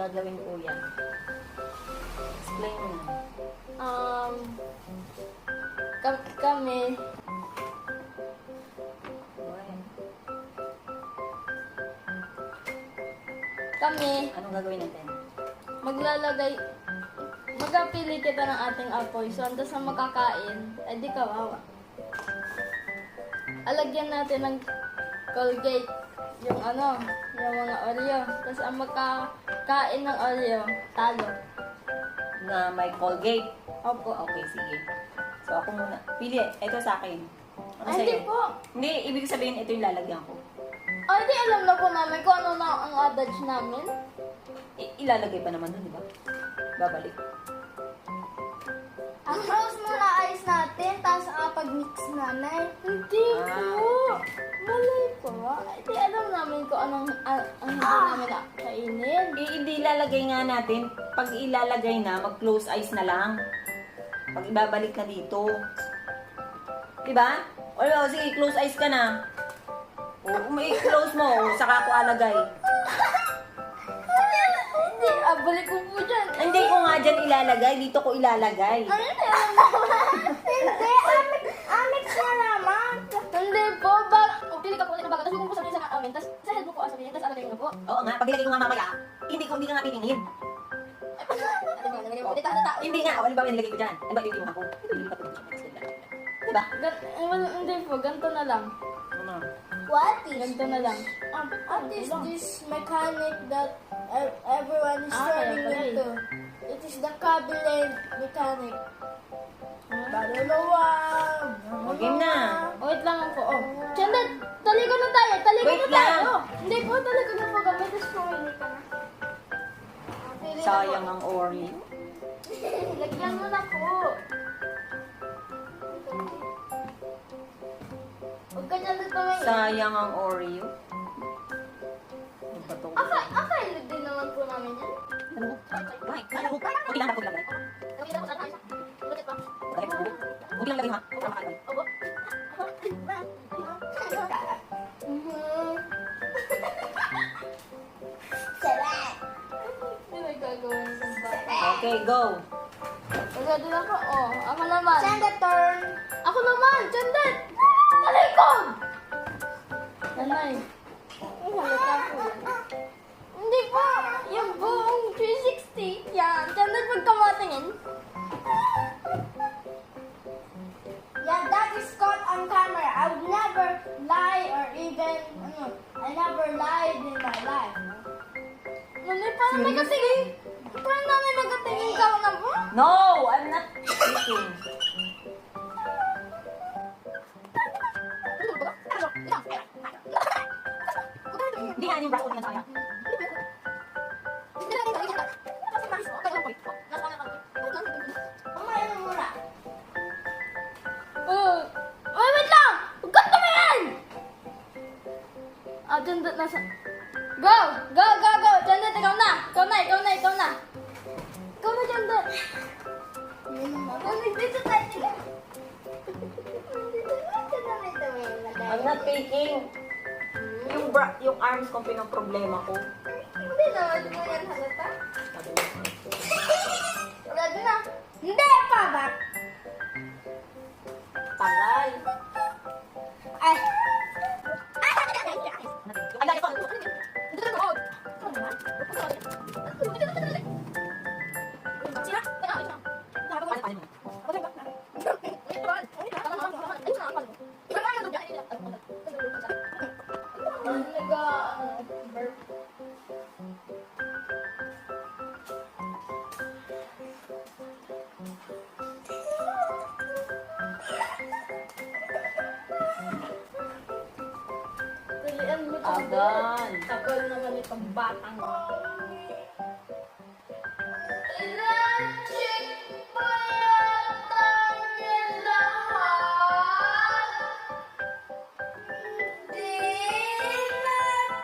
gagawin ko yan? Explain mo na. Kami, Anong gagawin natin? magpili kita ng ating apoy. So, antas na makakain, di kawawa. Alagyan natin ng Colgate, yung mga Oreo. Tapos ang makakain ng Oreo, talo. Na may Colgate. Opo. Okay, sige. So, ako muna. Pili. Ito sa akin. Ano Hindi sa'yo? po. Hindi, ibig sabihin, ito yung lalagyan ko. Di alam na po namin kung ano na ang adage namin. Ilalagay pa naman nun, di ba? Babalik. Ang close muna ice natin, tapos pag-mix namin. Hindi po. Malay po. Di alam namin kung anong hindi namin kainin. Hindi ilalagay nga natin. Pag ilalagay na, mag-close eyes na lang. Pag ibabalik na dito. Diba? O, sige, close eyes ka na. O, close mo. O, saka ako alagay. Hindi, balik ko po dyan. Hindi ko nga dyan ilalagay. Dito ko ilalagay. Hindi, alam naman. Hindi, amix na naman. Hindi po, pili ka po ulit ng baga. Tapos yung po sabihin sa amin, tapos sa head mo po sabihin, tapos alagay mo po. Oo nga, pag ilagay ko nga mamaya, hindi ka nga titingin. Hindi nga, wala ba nilagay ko dyan? Ano ba yung ako? Hindi ka pwede siya. Diba? Hindi po, ganito na lang. Ano? What Ganito na lang. what is this mechanic that everyone is turning pala eh. into? It is the Kabilen mechanic. Baluluwa. Game na. Wait lang po. Chandler, taliko na tayo. Taliko Wait na tayo. lang. Hindi po, taliko na po kami. Tapos pumili ka na. Sayang ang Oreo. Lagyan mo na po. Huwag ka dyan tumingin. Sayang ang Oreo. Ano ba to? Akailog din naman po namin yan. Ano? Bakit? Ano? Okay lang, okay lang. Gawin na po sa akin. Bakit pa? Okay lang lagay mo ha? Opo. Sarap. Hindi may gagawin ng bata. Okay, go. Pagkado na po. Ako naman. Send the turn. Ako naman, Chandler! Talikod! Nanay. Ang halata po. Hindi po. Yung buong 360. Yan. Chandler, pag kamatingin. Yeah, that is caught on camera. I would never lie or even, I never lied in my life. Nanay, parang nagatingin. Parang nanay nagatingin ka na po. No, I'm not eating. Hindi nga, yung braso ko na sayang. Kumain mo muna. Uy, wait lang! Huwag kang tumingin! Chandler, nasa... Go! Go, go, go! Chandler, ikaw na! Ikaw na, ikaw na, ikaw na! Ikaw na, Chandler! Dito tayo, tingin. I'm not faking. Yung arms ko pinoproblema ko. Hindi naman mo yan halata. Ready na. Hindi pa ba? Tagal. Ay, Ay, ito. Pilihan mo Agan. Takol naman itong batang. Electric ba yata yung lahat?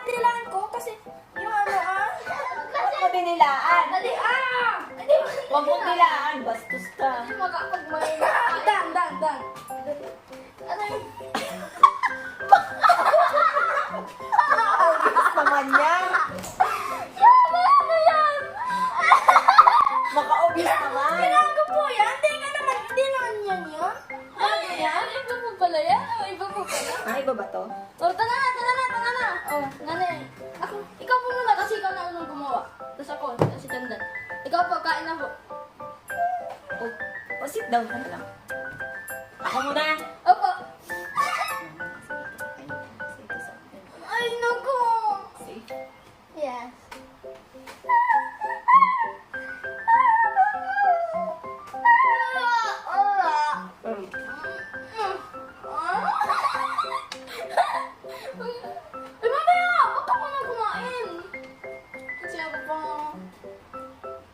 Dilaan ko kasi yung Huwag mo dinilaan. Dali, Hindi mo. Huwag mo dilaan. Bastos ka. Hindi makapag-main. Dan. Ano yung... Naman yan. Yan! Ano yan? down ka na lang. Ako muna. Opo. Safe. Ay, naku. Safe. Yes. Ay, mamaya! Ba't ako na kumain? Kasi ako pa...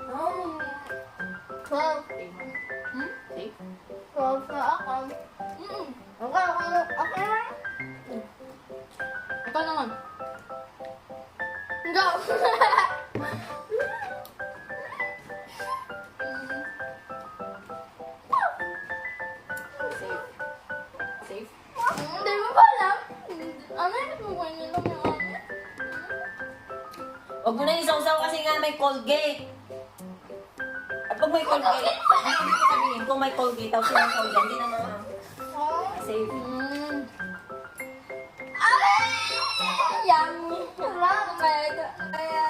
Well, Hmm? Safe. well, for ako. Mm. Okay. Ikaw naman. Go! Safe. Safe. Hindi mo pa alam. Ano yung mo ba niyo lang yung ano? Huwag mo na isaw-saw kasi nga may Colgate. At pag may Colgate, hindi ko sabihin kung may Colgate, tapos sinasaw yan, hindi naman safe. Yummy! Kaya...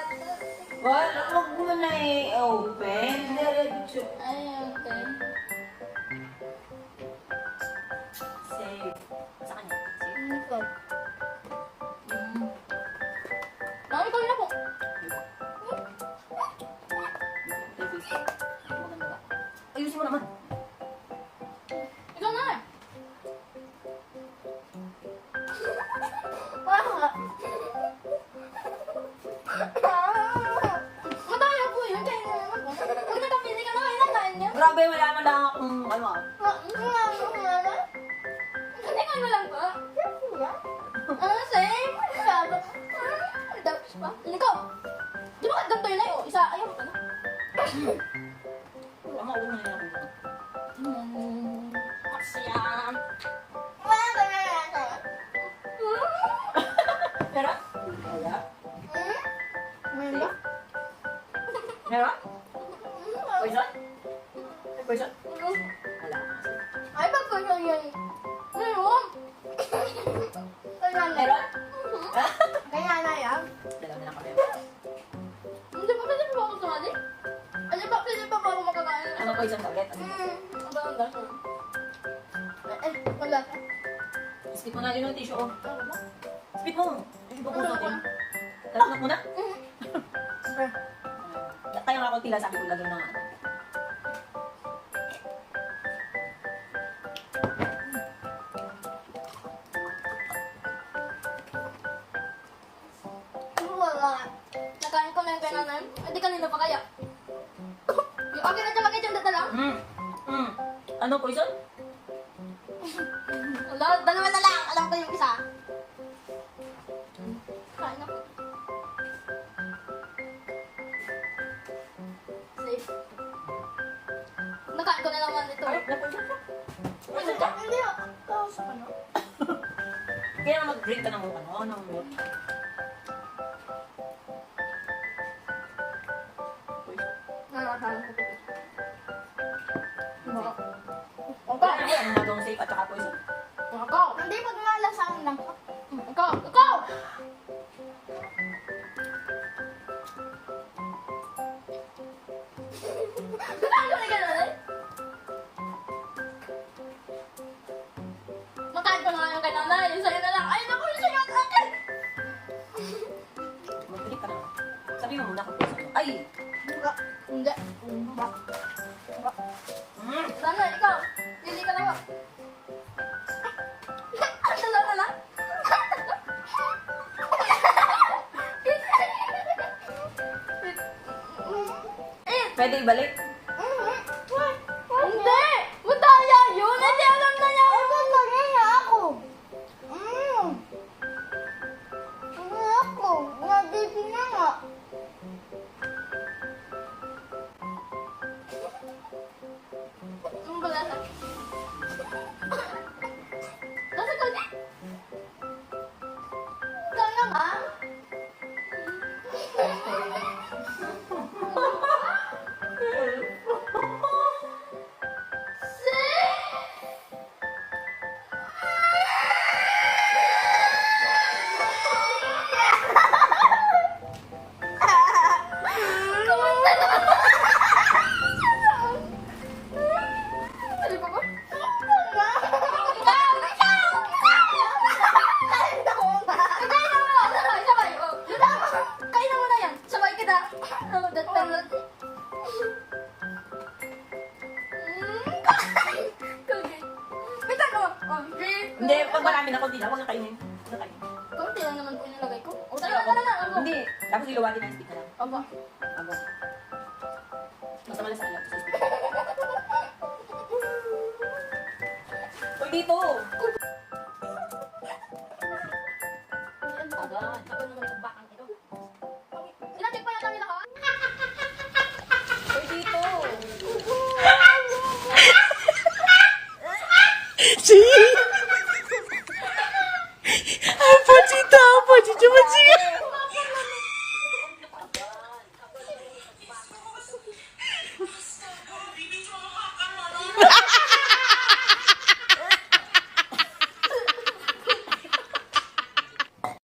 Huwag mo na i-open. Diretso. Ay, okay. Safe. Sa kanya. Safe. Mami, kami na po. Maganda ba? Ayusin mo naman. Ikaw na. Madaya po yun. Kaya naman po. Huwag na kami, hindi ka nakailangan niya. Grabe, wala man lang akong ano ah. Hindi ka mo lang po. Same. Sabi. Tapos pa. Ikaw. Di ba ganito yun ay? O, isa, ayaw ka na. Ama, huwag mo na yan ako. Asya. Pero? Wala. Meron? Poison? May poison? Wala. Ay, ba't ko yun? Meron. Meron? Kaya na yan. Dalawa na lang kami. Hindi pa pwede pa ako sumali? Ano ba pwede pa ako makakain? Ano poison ka ulit? Ang ba ang lasa? Ay, ang lasa? Spit mo na yun yung tissue oh. Ano ba? Spit mo. Hindi ko puso din. Talak mo na? Kaya nga ako tila sabi ko lagay na ano. Wala. Nakain ko na yung kailangan. Hindi kanina pa kaya. Okay na dyan, makikita na lang. Ano poison? Dalawa na lang. Alam ko yung isa. Kain ako. Safe. Nakain ko na naman ito. Ay, na-poison ka? Poison ka? Hindi ako. Kausap ka na. Kaya mag-drink ka ng ano, ng milk. Poison. Nakakain ko. Wala na yan, magong safe at saka poison. Ikaw! Hindi, pag malasahan lang ko. Ikaw! Ikaw! Nakain ko na gano'n eh. Makain ko na nga yung kay nanay. Yung sa'yo na lang. Ay, naku, yung sa'yo at akin! Mag-drink ka na. Sabi mo muna kung poison. Ay! Hindi. Nanay, ikaw. Pili ka na ba? Ano lang na lang? Pwede ibalik? Hindi! Madaya yun! Hindi alam na niya! Kaya ako. Ako. Nagiging na nga. Ang balasa. Nasa ka niya? Ikaw na nga. marami na, konti lang. Huwag na kainin. Huwag na kainin. Kunti lang naman po nilagay ko. O, tala, ako. Hindi. Tapos ilawatin na yung stick na lang. Opo. Abo. Basta malasan lang. Uy, dito!